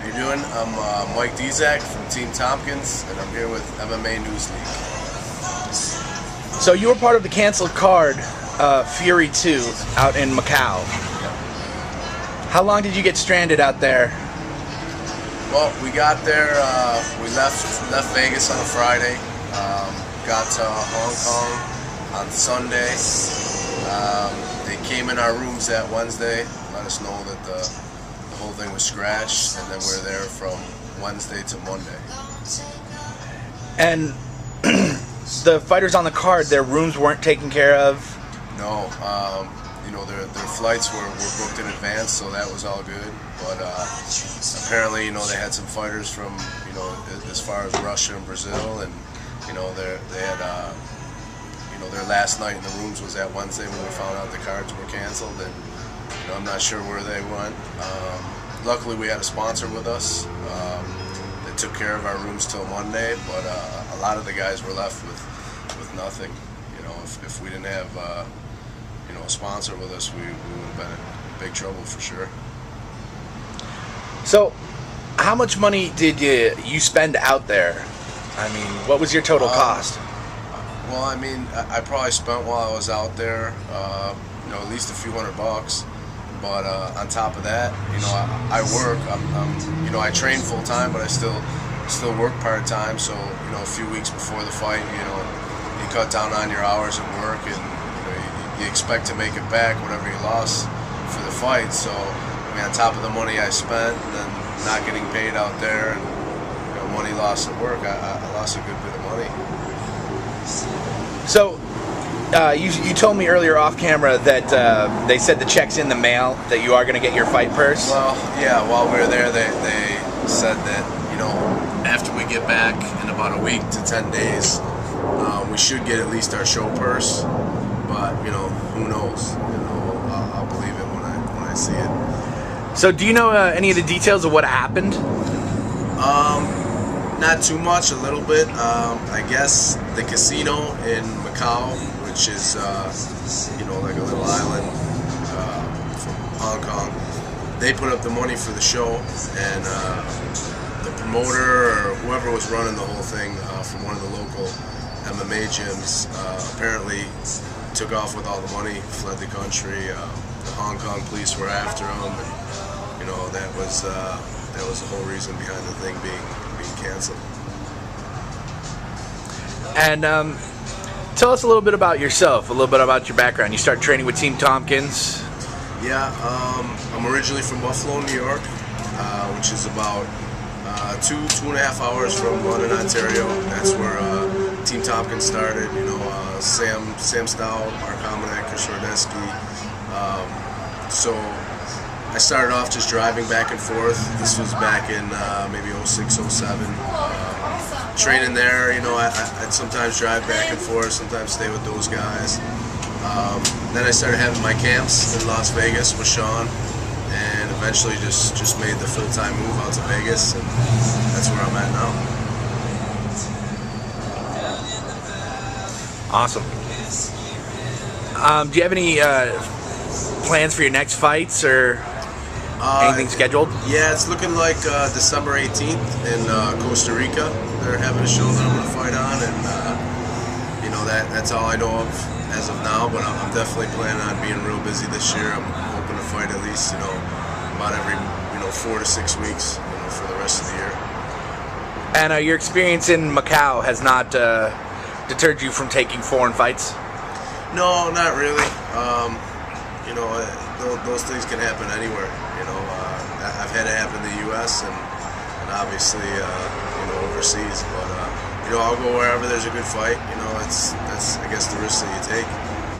you doing? I'm Mike Dizak from Team Tompkins, and I'm here with MMA News League. So you were part of the canceled card, Fury 2, out in Macau. Yep. How long did you get stranded out there? Well, we got there, we left Vegas on a Friday, got to Hong Kong on Sunday. They came in our rooms that Wednesday, let us know that the whole thing was scratched, and then we were there from Wednesday to Monday. And the fighters on the card, their rooms weren't taken care of? No, you know, their flights were booked in advance, so that was all good. But apparently, you know, they had some fighters from, you know, as far as Russia and Brazil, and you know, they had, you know, their last night in the rooms was that Wednesday when we found out the cards were canceled, and you know, I'm not sure where they went. Luckily, we had a sponsor with us that took care of our rooms till Monday, but a lot of the guys were left with nothing. You know, if we didn't have you know, a sponsor with us, we would have been in big trouble for sure. So, how much money did you spend out there? I mean, what was your total cost? Well, I mean, I probably spent while I was out there, you know, at least a few $100. But on top of that, you know, I work. You know, I train full time, but I still work part time. So, you know, a few weeks before the fight, you know, you cut down on your hours at work, and you know, you expect to make it back whatever you lost for the fight. So, I mean, on top of the money I spent, and then not getting paid out there, and you know, money lost at work, I lost a good bit of money. So, you told me earlier off camera that they said the check's in the mail, that you are going to get your fight purse. Well, yeah, while we were there, they said that, you know, after we get back in about a week to 10 days, we should get at least our show purse. But, you know, who knows? You know, I'll believe it when I see it. So, do you know any of the details of what happened? Not too much, a little bit. I guess the casino in Macau, which is, you know, like a little island from Hong Kong, they put up the money for the show, and the promoter or whoever was running the whole thing from one of the local MMA gyms apparently took off with all the money, fled the country. The Hong Kong police were after him, and you know, that was the whole reason behind the thing being canceled. And tell us a little bit about yourself, a little bit about your background. You started training with Team Tompkins. Yeah, I'm originally from Buffalo, New York, which is about 2.5 hours from London, Ontario. That's where Team Tompkins started. You know, Sam Stout, Mark Hominick, Kishordeski. So I started off just driving back and forth. This was back in maybe 06, 07. Training there, you know, I'd sometimes drive back and forth, sometimes stay with those guys. Then I started having my camps in Las Vegas with Sean, and eventually just made the full-time move out to Vegas, and that's where I'm at now. Awesome. Do you have any plans for your next fights or anything scheduled? Yeah, it's looking like December 18th in Coasta Rica. They're having a show that I'm going to fight on, and you know, that's all I know of as of now. But I'm definitely planning on being real busy this year. I'm hoping to fight at least, you know, about every 4 to 6 weeks, you know, for the rest of the year. And your experience in Macau has not deterred you from taking foreign fights? No, not really. You know, those things can happen anywhere. You know, I've had it happen in the U.S. and obviously, you know, overseas. But you know, I'll go wherever there's a good fight. You know, that's I guess the risk that you take.